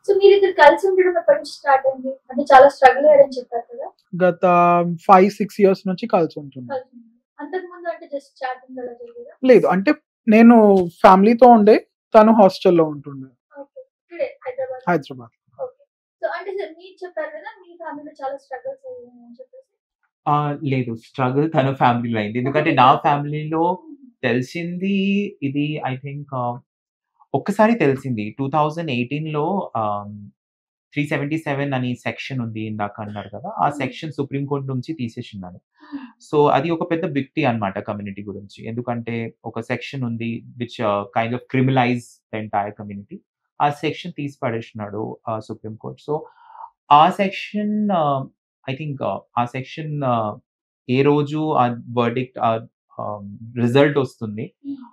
So మీరిద్దరు కలిసి ఉండడం ఎప్పటి నుంచి స్టార్ట్ అయింది? అంటే చాలా స్ట్రగుల్ అయ్యారని చెప్పారు కదా! గత 5-6 ఇయర్స్ నుంచి కలిసి ఉంటున్నాం. కలిసి ఉన్నారు. అంతకుముందు అంటే జస్ట్ చాటింగ్ అలా జరిగేదా? లేదు అంటే నేను ఫ్యామిలీతో ఉండే, తను హాస్టల్‌లో ఉంటుండే ఓకే. ఇక్కడే హైదరాబాద్. హైదరాబాద్. ఓకే. సో అంటే సార్ మీరు చెప్పారు కదా! మీ ఫ్యామిలీలో చాలా స్ట్రగుల్స్ అయ్యాయని చెప్పేసి. లేదు. స్ట్రగుల్ తన ఫ్యామిలీలో అయింది. ఎందుకంటే నా ఫ్యామిలీలో తెలిసింది ఇది ఐ థింక్ ఒక్కసారి తెలిసింది. 2018లో 377 అని సెక్షన్ ఉంది ఇందాక అన్నారు కదా! ఆ సెక్షన్ సుప్రీం కోర్ట్ నుంచి తీసేసిన్నారు. సో, అది ఒక పెద్ద బిగ్ టీ అన్నమాట కమ్యూనిటీ గురించి. ఎందుకంటే ఒక సెక్షన్ ఉంది which kind of criminalise the entire community. ఆ సెక్షన్ తీసి పడేసినాడు సుప్రీం కోర్ట్. సో, ఆ సెక్షన్ ఐ థింక్ ఆ సెక్షన్ ఏ రోజు ఆ వర్డిక్ట్ రిజల్ట్ వస్తుంది.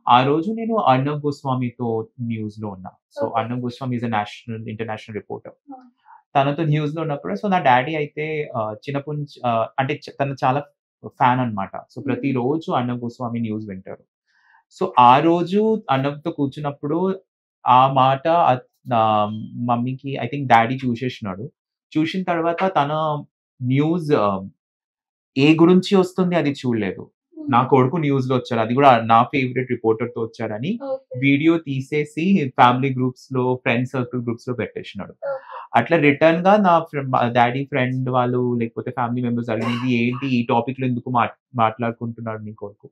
ఆ రోజు నేను అర్నబ్ గోస్వామితో న్యూస్‌లో ఉన్నా. So, okay. Arnab Goswami is a international reporter. తనతో న్యూస్‌లో ఉన్నప్పుడు సో, నా డ్యాడీ అయితే చిన్నప్పటి నుంచి అంటే తను చాలా ఫ్యాన్ అన్నమాట. సో, ప్రతిరోజు అర్నబ్ గోస్వామి న్యూస్ వింటారు. సో, ఆ రోజు అర్నబ్‌తో కూర్చున్నప్పుడు ఆ మాట మమ్మీకి ఐ థింక్ డ్యాడీ చూసేసినాడు. చూసిన తర్వాత తన న్యూస్ ఏ గురించి వస్తుంది అది చూడలేదు. నా కొడుకు న్యూస్‌లో వచ్చారు. అది కూడా నా ఫేవరెట్ రిపోర్టర్‌తో వచ్చారని ఓకే. వీడియో తీసేసి ఫ్యామిలీ గ్రూప్స్‌లో, ఫ్రెండ్ సర్కిల్ గ్రూప్స్‌లో పెట్టేసినాడు. ఓకే. అట్లా రిటర్న్‌గా నా డ్యాడీ ఫ్రెండ్ వాళ్ళు లేకపోతే ఫ్యామిలీ మెంబర్స్ అడిగింది, "ఏంటి ఈ టాపిక్‌లో ఎందుకు మాట్లాడుకుంటున్నాడు నీ కొడుకు?"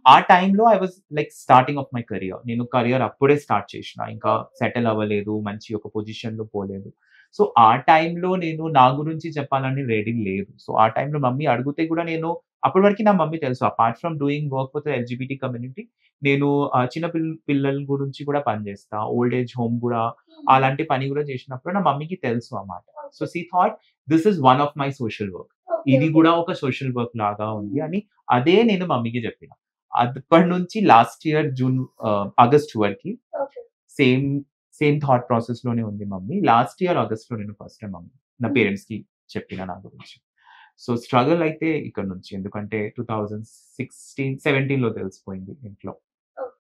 ఆ టైంలో I was like starting of my career. నేను కెరియర్ అప్పుడే స్టార్ట్ చేసిన. ఇంకా సెటిల్ అవ్వలేదు. మంచి ఒక పొజిషన్‌లో పోలేదు. సో, ఆ టైంలో నేను నా గురించి చెప్పాలని రెడీ లేదు. సో, ఆ టైంలో మమ్మీ అడిగితే కూడా నేను అప్పటి వరకు నా మమ్మీ తెలుసు. Apart from doing work with LGBT community నేను చిన్న పిల్లల గురించి కూడా పనిచేస్తా. ఓల్డ్ ఏజ్ హోమ్ కూడా అలాంటి పని కూడా చేసినప్పుడు నా మమ్మీకి తెలుసు అన్నమాట. So, she thought this is one of my social work. Okay. ఇది కూడా ఒక సోషల్ వర్క్ లాగా ఉంది అని అదే నేను మమ్మీకి చెప్పిన. అప్పటి నుంచి లాస్ట్ ఇయర్ ఆగస్ట్ వరకి ఓకే. సేమ్ థాట్ ప్రాసెస్‌లోనే ఉంది మమ్మీ. లాస్ట్ ఇయర్ ఆగస్ట్‌లో నేను ఫస్ట్ టైమ్ మమ్మీ నా పేరెంట్స్‌కి చెప్పిన నా గురించి. సో, స్ట్రగల్ అయితే ఇక్కడ నుంచి. ఎందుకంటే 2017లో తెలిసిపోయింది ఇంట్లో. ఓకే.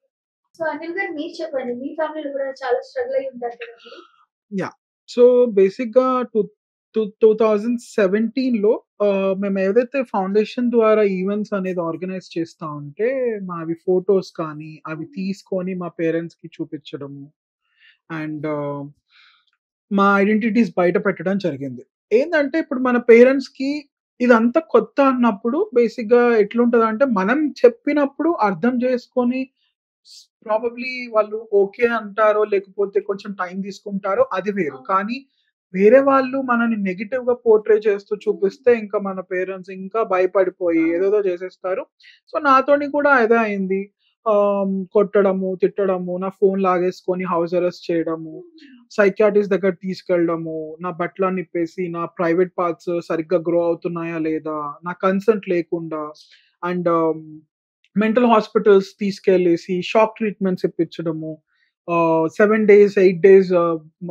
సో అనిల్ గారు మీరు చెప్పండి. మీ ఫ్యామిలీలో కూడా చాలా స్ట్రగుల్ అయ్యి ఉంటారు కదా మీరు? యాహ్! సో, బేసిక్‌గా 2017లో మేము ఏదైతే ఫౌండేషన్ ద్వారా ఈవెంట్స్ అనేది ఆర్గనైజ్ చేస్తా ఉంటే, మావి ఫోటోస్ కానీ, అవి తీసుకొని మా పేరెంట్స్‌కి చూపించడము. అండ్ మా ఐడెంటిటీస్ బయట పెట్టడం జరిగింది. ఏందంటే ఇప్పుడు మన పేరెంట్స్‌కి ఇదంతా కొత్త అన్నప్పుడు బేసిక్‌గా ఎట్లుంటదంటే, మనం చెప్పినప్పుడు అర్థం చేసుకొని ప్రాబబ్లీ వాళ్ళు ఓకే అంటారో, లేకపోతే కొంచెం టైం తీసుకుంటారో అది వేరు. కానీ వేరే వాళ్ళు మనల్ని నెగెటివ్‌గా పోర్ట్రే చేస్తూ చూపిస్తే ఇంకా మన పేరెంట్స్ ఇంకా భయపడిపోయి ఏదేదో చేసేస్తారు. సో, నాతోని కూడా అదే అయింది. కొట్టడము, తిట్టడము, నా ఫోన్ లాగేసుకొని హౌస్ అరెస్ట్ చేయడము, సైకియాట్రిస్ట్ దగ్గరికి తీసుకెళ్ళడము, నా బట్టలన్నీ ఇప్పేసి, నా ప్రైవేట్ పార్ట్స్ సరిగ్గా గ్రో అవుతున్నాయా లేదా, నా కన్సెంట్ లేకుండా అండ్ మెంటల్ హాస్పిటల్స్ తీసుకెళ్ళేసి షాక్ ట్రీట్మెంట్స్ ఇప్పించడము. 7 డేస్, 8 డేస్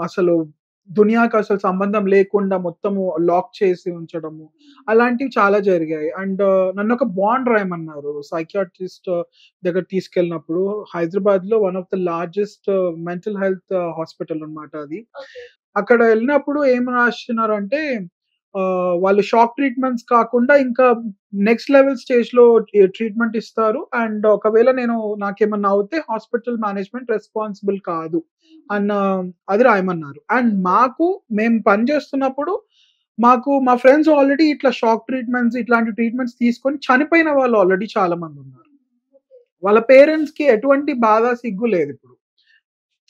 అసలు దునియాకి అసలు సంబంధం లేకుండా మొత్తము లాక్ చేసి ఉంచడము. అలాంటివి చాలా జరిగాయి. అండ్ నన్నొక బాండ్ రాయమన్నారు. సైకియాట్రిస్ట్ దగ్గర తీసుకెళ్ళినప్పుడు హైదరాబాద్‌లో one of the largest mental health hospital అన్నమాట అది. ఓకే. అక్కడ ఎళ్ళినప్పుడు ఏం రాసినారంటే వాళ్ళు షాక్ ట్రీట్మెంట్స్ కాకుండా ఇంకా నెక్స్ట్ లెవెల్ స్టేజ్‌లో ట్రీట్మెంట్ ఇస్తారు. అండ్ ఒకవేళ నాకేమన్నా అవుతే హాస్పిటల్ మేనేజ్‌మెంట్ రెస్పాన్సిబుల్ కాదు అన్న అది రాయమన్నారు. అండ్ మేము పని చేస్తున్నప్పుడు మా ఫ్రెండ్స్ ఆల్రెడీ ఇట్లా షాక్ ట్రీట్మెంట్స్ ఇట్లాంటి ట్రీట్మెంట్స్ తీసుకొని చనిపోయిన వాళ్ళు ఆల్రెడీ చాలా మందున్నారు. వాళ్ళ పేరెంట్స్‌కి ఎటువంటి బాధ, సిగ్గు లేదిప్పుడు.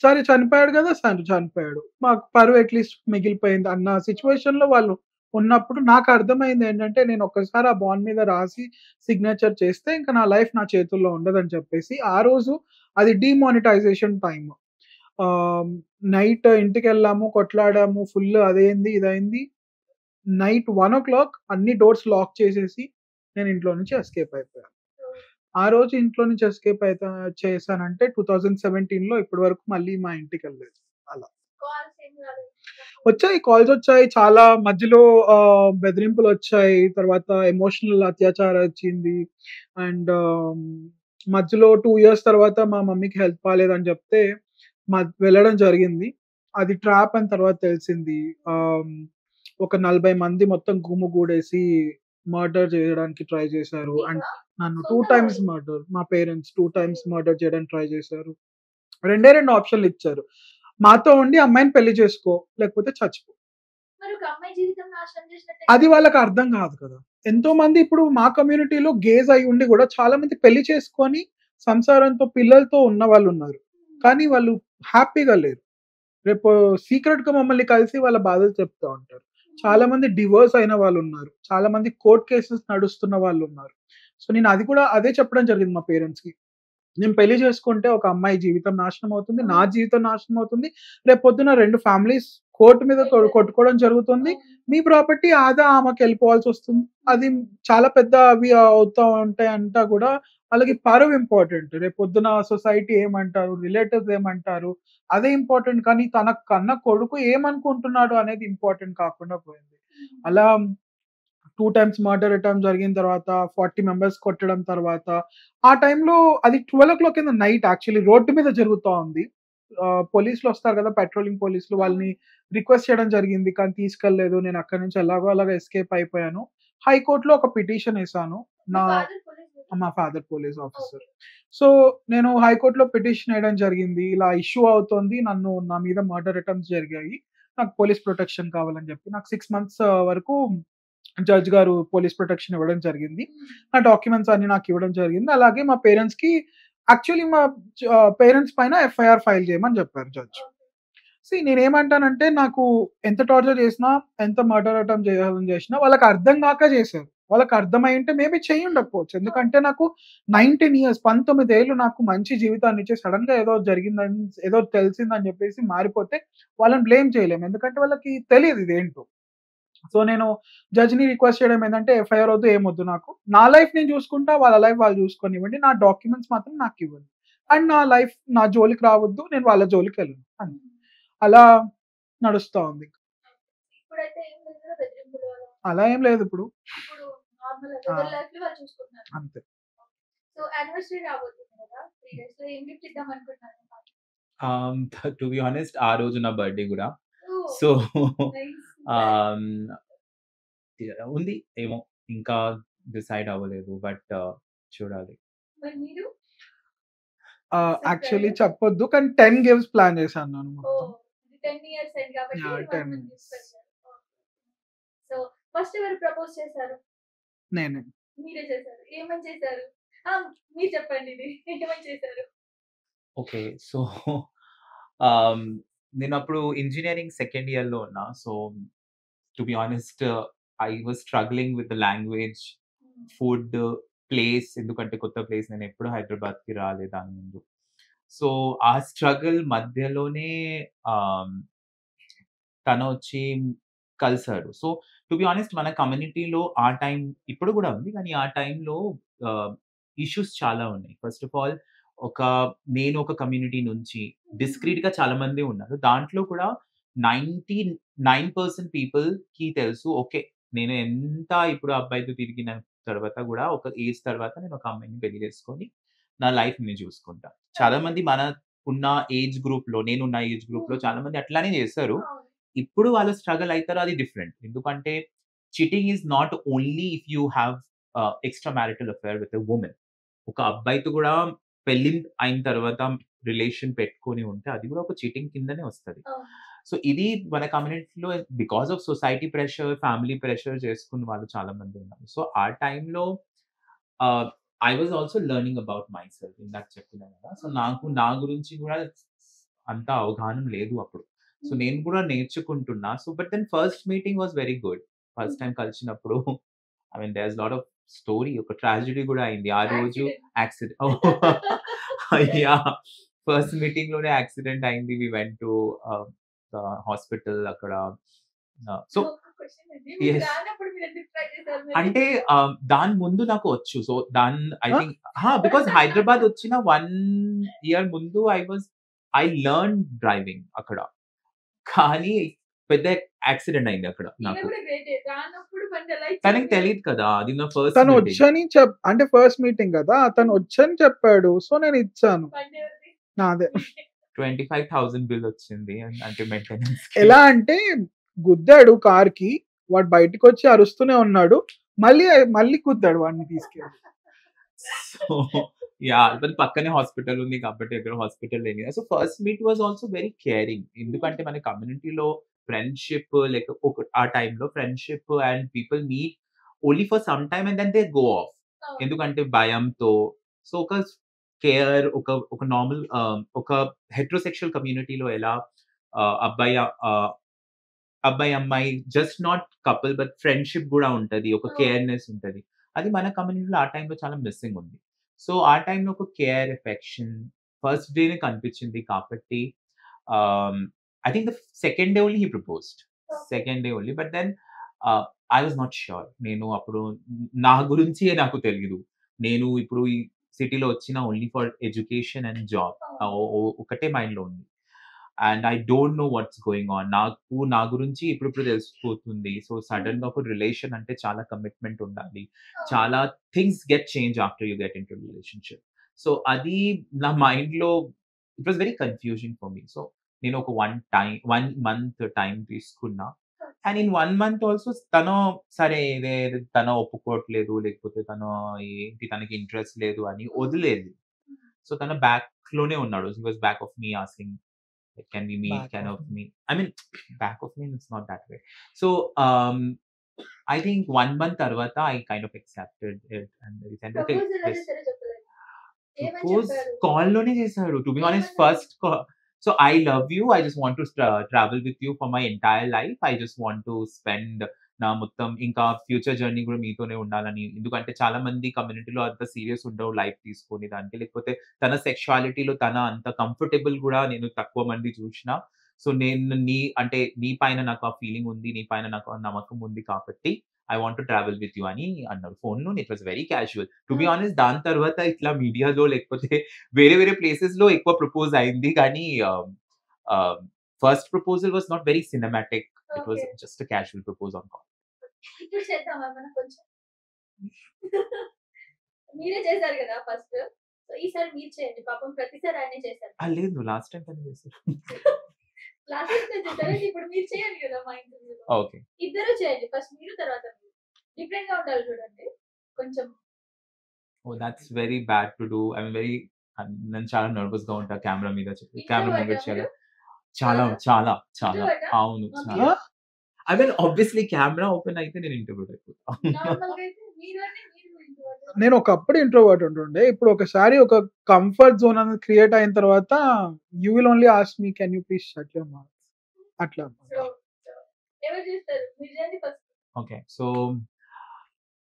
సరే చనిపోయాడు గదా! సరే చనిపోయాడు. మాకు పరువు అట్‌లీస్ట్ మిగిలిపోయింది అన్న సిట్యుయేషన్‌లో వాళ్ళు ఉన్నప్పుడు నాకర్థమైందేంటంటే, నేను ఒక్కసారి ఆ బాండ్ మీద రాసి సిగ్నేచర్ చేస్తే ఇంక నా లైఫ్ నా చేతుల్లో ఉండదని చెప్పేసి, ఆ రోజు అది డీమానిటైజేషన్ టైమ్. ఆహ్, నైట్ ఇంటికెళ్ళాము, కొట్లాడాము ఫుల్ అదయింది, ఇదయింది. నైట్ 1:00 అన్ని డోర్స్ లాక్ చేసేసి నేను ఇంట్లో నుంచి ఎస్కేప్ అయిపోయాను. ఆ రోజు ఇంట్లో నుంచి ఎస్కేప్ చేశానంటే 2017లో ఇప్పటి వరకు మళ్ళీ మా ఇంటికెళ్ళలేదు. అలా. కాల్స్ ఏం రాలేదు. కాల్సొచ్చాయి. చాలా మధ్యలో బెదిరింపులొచ్చాయి. తర్వాత ఎమోషనల్ అత్యాచారం వచ్చింది. అండ్ మధ్యలో 2 ఇయర్స్ తర్వాత మా మమ్మీకి హెల్త్ బాలేదని చెప్తే వెళ్ళడం జరిగింది. అది ట్రాప్ అని తర్వాత తెలిసింది. ఒక 40 మంది మొత్తం గుమిగూడేసి మర్డర్ చేయడానికి ట్రై చేశారు. అండ్ నన్ను 2 టైమ్స్ మర్డర్, మా పేరెంట్స్ 2 టైమ్స్ మర్డర్ చేయడానికి ట్రై చేశారు. రెండే 2 ఆప్షన్లు ఇచ్చారు. మాతో ఉండి అమ్మాయిని పెళ్లి చేసుకో, లేకపోతే చచ్చిపో. మరి ఒక అమ్మాయి జీవితం నాశనం చేసినట్టే అది కదా. వాళ్ళకి అర్థం కాదు కదా! ఎంతో మంది ఇప్పుడు మా కమ్యూనిటీలో గేస్ అయి ఉండి కూడా చాలా మంది పెళ్లి చేసుకొని సంసారంతో పిల్లలతో ఉన్న వాళ్ళు ఉన్నారు. కానీ వాళ్ళు హ్యాపీగా లేరు. రేపు సీక్రెట్‌గా మమ్మల్ని కలిసి వాళ్ళ బాధలు చెప్తా ఉంటారు. చాలా మంది డివోర్స్ అయిన వాళ్ళున్నారు. చాలా మంది కోర్ట్ కేసెస్ నడుస్తున్న వాళ్ళున్నారు. సో, నేను అది కూడా అదే చెప్పడం జరిగింది మా పేరెంట్స్‌కి. నేను పెళ్లి చేసుకుంటే ఒక అమ్మాయి జీవితం నాశనం అవుతుంది. నా జీవితం నాశనం అవుతుంది. రేపొద్దున 2 ఫ్యామిలీస్ కోర్ట్ మీద కొట్టుకోవడం జరుగుతుంది. మీ ప్రాపర్టీ ఆదా ఆమెకెళ్ళిపోవాల్సొస్తుంది. అది చాలా పెద్ద అవి అవుతా ఉంటాయంటా గూడా వాళ్ళకి పరువు ఇంపార్టెంట్. రేపొద్దున సొసైటీ ఏమంటారు? రిలేటివ్స్ ఏమంటారు? అదే ఇంపార్టెంట్ కానీ తన కన్న కొడుకు ఏమనుకుంటున్నాడు అనేది ఇంపార్టెంట్ కాకుండా పోయింది. అలా 2 టైమ్స్ మర్డర్ అటెంప్ట్ జరిగిన తర్వాత 40 మెంబర్స్ కొట్టడం తర్వాత ఆ టైంలో అది 12:00 in the night actually road మీద జరుగుతా ఉంది. పోలీసులు వస్తారు కదా! పెట్రోలింగ్ పోలీసులు వాళ్ళని రిక్వెస్ట్ చేయడం జరిగింది. కానీ తీసుకెళ్ళలేదు. నేను అక్కడి నుంచి ఎలాగో అలాగా ఎస్కేప్ అయిపోయాను. హైకోర్ట్‌లో ఒక పిటిషన్ ఏసాను. మీ నా ఫాదర్ పోలీస్ మా father police officer. Okay. So, నేను హైకోర్ట్‌లో పిటిషన్ ఏయడం జరిగింది. ఇలా ఇష్యూ అవుతోంది. నా మీద మర్డర్ అటెంప్ట్స్ జరిగాయి. నాకు పోలీస్ ప్రొటెక్షన్ కావాలని చెప్పి నాకు 6 మంత్స్ వరకు జడ్జ్ గారు పోలీస్ ప్రొటెక్షన్ ఇవ్వడం జరిగింది. నా డాక్యుమెంట్స్ అన్నీ నాకు ఇవ్వడం జరిగింది. అలాగే మా పేరెంట్స్‌కి యాక్చువల్లీ మా పేరెంట్స్ పైన ఎఫ్ఐఆర్ ఫైల్ చేయమని చెప్పారు జడ్జ్. నేనేమంటానంటే నాకు ఎంత టార్చర్ చేసినా, ఎంత మర్డర్ అటెంప్ట్ చేయాలని చేసినా వాళ్ళకి అర్థం కాక చేశారు. వాళ్ళకి అర్థమై ఉంటే మేబీ చెయ్యుండకపోవచ్చు. ఎందుకంటే నాకు 19 ఇయర్స్ 19 ఏళ్ళు నాకు మంచి జీవితాన్ని ఇచ్చి సడెన్‌గా ఏదో జరిగిందని, ఏదో తెలిసిందని చెప్పేసి మారిపోతే వాళ్ళని బ్లేమ్ చేయలేము. ఎందుకంటే వాళ్ళకి తెలీదు ఇదేంటో. సో, నేను జడ్జ్‌ని రిక్వెస్ట్ చేయడం ఏందంటే ఎఫ్ఐఆర్ వద్దు, ఏమొద్దు నాకు. నా లైఫ్ నేను చూసుకుంటా. వాళ్ళ లైఫ్ వాళ్ళు చూసుకోనివ్వండి. నా డాక్యుమెంట్స్ మాత్రం నాకివ్వండి. అండ్ నా లైఫ్ నా జోలికి రావద్దు. నేను వాళ్ళ జోలికెళ్ళను. అంతే. అలా నడుస్తా ఉంది. ఇప్పుడైతే ఏం లేదు కదా బెదిరింపులు అలా. అలా ఏం లేదిప్పుడు. ఇప్పుడు నార్మల్ ఎవరి లైఫ్‌లో వాళ్ళు చూసుకుంటున్నారు. అంతే. సో యానివర్సరీ రాబోతుంది కదా! 3 డేస్‌లో ఏం గిఫ్ట్ ఇద్దాం అనుకుంటున్నారు? టు బి హానెస్ట్ ఆ రోజు నా బర్త్‌డే గూడా. ఓహ్! So, nice. ఆహ్, ఉంది. ఏమో ఇంకా డిసైడ్ అవ్వలేదు. బట్ చూడాలి. మరి మీరు? యాక్చువల్లీ చెప్పొద్దు. కానీ 10 గిఫ్ట్స్ ప్లాన్ చేశాను నేను మొత్తం. ఓహ్! ఇది 10 ఇయర్స్ అయింది కాబట్టి yeah! 10 1 month years. Special. Okay. So first ఎవరు ప్రపోజ్ చేశారు? నేనే. మీరే చేశారు. ఏమని చేశారు? ఆ! మీరు చెప్పండి ఇది. ఏమని చేశారు? ఓకే. సో, ఆహ్, నేనప్పుడు ఇంజినీరింగ్ సెకండ్ ఇయర్‌లో ఉన్నా. So, to be honest I was struggling with the language, hmm. Food, place. ఎందుకంటే కొత్త ప్లేస్. నేనెప్పుడు హైదరాబాద్‌కి రాలేదు దాని ముందు. సో, ఆ స్ట్రగుల్ మధ్యలోనే ఆహ్, తనొచ్చి కలిసారు. సో, టు బి హానెస్ట్ మన కమ్యూనిటీలో ఆ టైం ఇప్పుడు గూడా ఉంది. కానీ ఆ టైంలో ఇష్యూస్ చాలా ఉన్నాయి. ఫస్ట్ ఆఫ్ ఆల్ నేను ఒక కమ్యూనిటీ నుంచి డిస్క్రీట్‌గా చాలా మంది ఉన్నారు. దాంట్లో కూడా 99% పీపుల్‌కి తెలుసు. ఓకే. నేను ఎంత ఇప్పుడు అబ్బాయితో తిరిగిన తర్వాత గూడా ఒక ఏజ్ తర్వాత నేను ఒక అమ్మాయిని పెళ్లి చేసుకొని నా లైఫ్ నేను చూసుకుంటా. చాలా మంది మన ఉన్న ఏజ్ గ్రూప్‌లో నేనున్న ఏజ్ గ్రూప్‌లో చాలా మంది అట్లానే చేస్తారు. అవును. ఇప్పుడు వాళ్ళు స్ట్రగల్ అయితారు అది డిఫరెంట్. ఎందుకంటే cheating is not only if you have extra marital affair with a woman. ఒక అబ్బాయితో కూడా పెళ్లి అయిన తర్వాత రిలేషన్ పెట్టుకొని ఉంటే అది కూడా ఒక చీటింగ్ కిందనే వస్తది. అవును. సో, ఇది మన కమ్యూనిటీలో because of society pressure, family pressure చేసుకున్న వాళ్ళు చాలా మంది ఉన్నారు. సో, ఆ టైంలో I was also learning about myself ఇందాక చెప్పినా కదా! సో, నాకు నా గురించి కూడా అంత అవగాహన లేదు అప్పుడు. సో, నేను కూడా నేర్చుకుంటున్నా. So, but then first meeting was very good. First time కలిసినప్పుడు I mean there is lot of story ఒక ట్రాజెడీ కూడా అయింది. ఆ రోజు యాక్సిడెంట్. యాహ్! ఫస్ట్ మీటింగ్‌లోనే యాక్సిడెంట్ అయింది. వి వెంట్ టు హాస్పిటల్ అక్కడ. సో, ఒక క్వెషన్ అండి. మీకు యెస్. రానప్పుడు మీరు ఎందుకు ట్రై చేశారు మరి? అంటే దాని ముందు నాకు వచ్చు. సో, ఐ ఆ? థింక్ బికాజ్ హైదరాబాద్ వచ్చిన 1 ఇయర్ ముందు ఐ లెర్న్ డ్రైవింగ్ అక్కడ. కానీ పెద్ద యాక్సిడెంట్ అయింది అక్కడ ఈయన నాకు. కూడా గ్రేటే. రానప్పుడు బండి ఎలా తనకి ఇచ్చింది? తెలీదు కదా! అది నా ఫస్ట్ తను మీటింగ్. వచ్చని అంటే ఫస్ట్ మీటింగ్ కదా! తను వచ్చని చెప్పాడు. సో, నేను ఇచ్చాను. బండి ఎవరిది? నాదే. మీదే. 25,000 బిల్ వచ్చింది అంటే మెయింటెనెన్స్ ఎలా అంటే గుద్దాడు కార్ కి, వాడు బయటకు వచ్చి అరుస్తూనే ఉన్నాడు, మళ్ళీ మళ్ళీ గుద్దాడు వాడిని తీసుకెళ్ళి. సో యా but పక్కనే హాస్పిటల్ ఉంది కాబట్టి ఎక్కడ హాస్పిటల్ లేదు. So first meet was also very caring. ఎందుకంటే మన కమ్యూనిటీలో ఫ్రెండ్షిప్ లైక్ ఆ టైంలో friendship and people meet only for some time and then they go off. ఎందుకంటే భయంతో. సో ఒక కేర్ ఒక నార్మల్ ఒక హెట్రోసెక్షువల్ కమ్యూనిటీలో ఎలా అబ్బాయి అబ్బాయి అమ్మాయి just not couple but friendship కూడా ఉంటది. ఒక కేర్‌నెస్ ఉంటది. అది మన కమ్యూనిటీలో ఆ టైంలో చాలా మిస్సింగ్ ఉంది. సో ఆ టైంలో ఒక కేర్, ఎఫెక్షన్ ఫస్ట్ డేనే కనిపించింది కాబట్టి I think the second day only he proposed. Second day only. But then I was not sure. నేను అప్పుడు నా గురించే నాకు తెలీదు. నేను ఇప్పుడు ఈ సిటీలో వచ్చిన only for education and job. ఒకటే మైండ్‌లో ఉంది. And I don't know what's going on. నాకు నా గురించి ఇప్పుడిప్పుడు తెలిసిపోతుంది. సో సడెన్‌గా ఒక రిలేషన్ అంటే చాలా కమిట్మెంట్ ఉండాలి. చాలా things get change after you get into relationship. So అది నా మైండ్‌లో it was very confusing for me. So నేను ఒక 1 మంత్ టైం తీసుకున్నా. అండ్ ఇన్ 1 మంత్ ఆల్సో సరే తను ఒప్పుకోవట్లేదు, లేకపోతే ఏంటి తనకి ఇంట్రెస్ట్ లేదు అని వదిలేదు. సో తన బ్యాక్‌లోనే ఉన్నాడు. He was back of me asking can we meet, Back kind of of me. I mean, back of me, it's not that way. So, I think 1 month tarvata, I kind of accepted it and he said, okay, propose ఎలా yes. చేశారో చెప్పలేదు. ఏమని Propose చెప్పారు? call లోనే చేశాడు. To be honest, ఏమన్నారు? first call. So I love you. I just want to travel with you for my entire life. I just want to spend నా మొత్తం ఇంకా ఫ్యూచర్ జర్నీ కూడా మీతోనే ఉండాలని. ఎందుకంటే చాలా మంది కమ్యూనిటీలో అంత సీరియస్ ఉండవు లైఫ్ తీసుకొని దానికి. లేకపోతే తన సెక్షువాలిటీలో అంత కంఫర్టబుల్ కూడా నేను తక్కువ మంది చూషినా. సో నేను నీ పైన నాకు ఆ ఫీలింగ్ ఉంది. నీ పైన నాకు ఆ నమ్మకం ఉంది కాబట్టి I want to travel with you అని అన్నాడు ఫోన్‌లోనే. It was very casual. To be honest దాని తర్వాత ఇట్లా మీడియాలో లేకపోతే వేరే వేరే ప్లేసెస్‌లో ఎక్కువ ప్రపోజ్ అయింది. కానీ first proposal was not very cinematic. It was okay. Just a casual propose on call. ఇప్పుడు చేద్దామా మనం కొంచెం? మీరే చేశారు కదా ఫస్ట్. సో ఈసారి మీరు చేయండి. పాపం ప్రతిసారి ఆయనే చేశారు. లేదు లాస్ట్ టైమ్ తనే చేశారు. లాస్ట్ టైం నేను చేశాను. ఇప్పుడు మీరు చేయాలి కదా మా ఇంటర్వ్యూలో. ఓకే. ఇద్దరు చేయండి. ఫస్ట్ మీరు తర్వాత మీరు. డిఫరెంట్ గా ఉండాలి చూడండి. కొంచెం oh! That's very bad to do. నేను చాలా నర్వస్‌గా ఉంటా కెమెరా మీద కెమెరా ముందు ఇంట్రోవర్టా చేయాలి. మీరు? చాలా చాలా చాలా ఇంట్రోవర్టా? అవును. ఓకే. చాలా. I mean obviously camera open అయితే నేను ఇంట్రోవర్ట్ అయిపోతా. నార్మల్‌గా అయితే మీరు ఇంట్రోవర్టా? నేను ఒకప్పుడు ఇంట్రోవర్ట్ ఉంటుండే. ఇప్పుడు ఒకసారి ఒక కంఫర్ట్ జోన్ అనేది క్రియేట్ అయిన తర్వాత you will only ask me can you please shut your mouth అట్లా. సో ఎవరు చేస్తారు? మీరు చేయండి first. Okay. So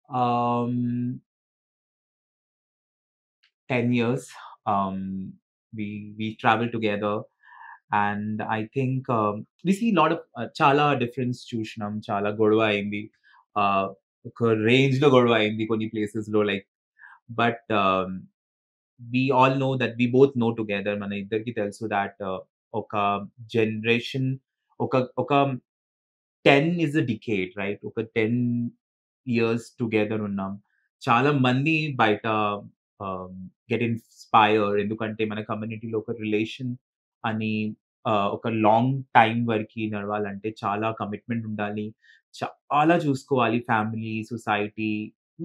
um 10 years we travel together and I think we see a lot of చాలా difference చూసినాం. చాలా గొడవ అయింది. ఒక రేంజ్ లో గొడవ అయింది కొన్ని ప్లేసెస్ లో like but we all know that we both know together మన ఇద్దరికి తెలుసు that ఒక జనరేషన్ ఒక 10 is a decade, right? ఒక 10 years together ఉన్నాం. చాలా మంది బయట గెట్ ఇన్‌స్పైర్. ఎందుకంటే మన కమ్యూనిటీలో ఒక రిలేషన్ అని ఒక లాంగ్ టైమ్ వరకి నడవాలంటే చాలా కమిట్మెంట్ ఉండాలి. చాలా చూసుకోవాలి family, society,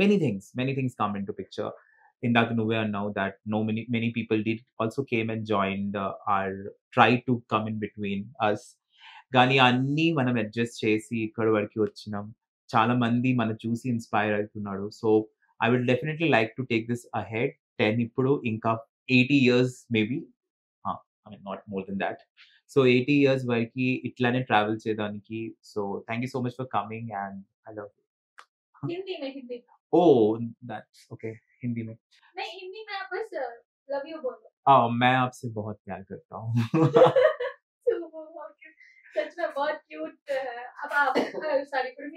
many things come into picture. ఇందాక నువ్వే అన్నావు that many people did also came and joined or try to come in between us. కానీ అన్నీ మనం అడ్జస్ట్ చేసి ఇక్కడి వరకు వచ్చినాం. చాలా మంది మనం చూసి ఇన్‌స్పైర్ అవుతున్నాడు. So I would definitely like to take this ahead. 10 ఇప్పుడు ఇంకా 80 years maybe. I mean not more than that. So 80 years వరకి ఇట్లానే ట్రావెల్ చేయడానికి. So thank you so much for coming and I love you. Hindi में ओह! That's okay. Hindi में. नहीं, हिंदी में आप बस लव यू बोलो. मैं आपसे बहुत प्यार करता हूँ. सच में बहुत क्यूट है. अब आप सॉरी, फिर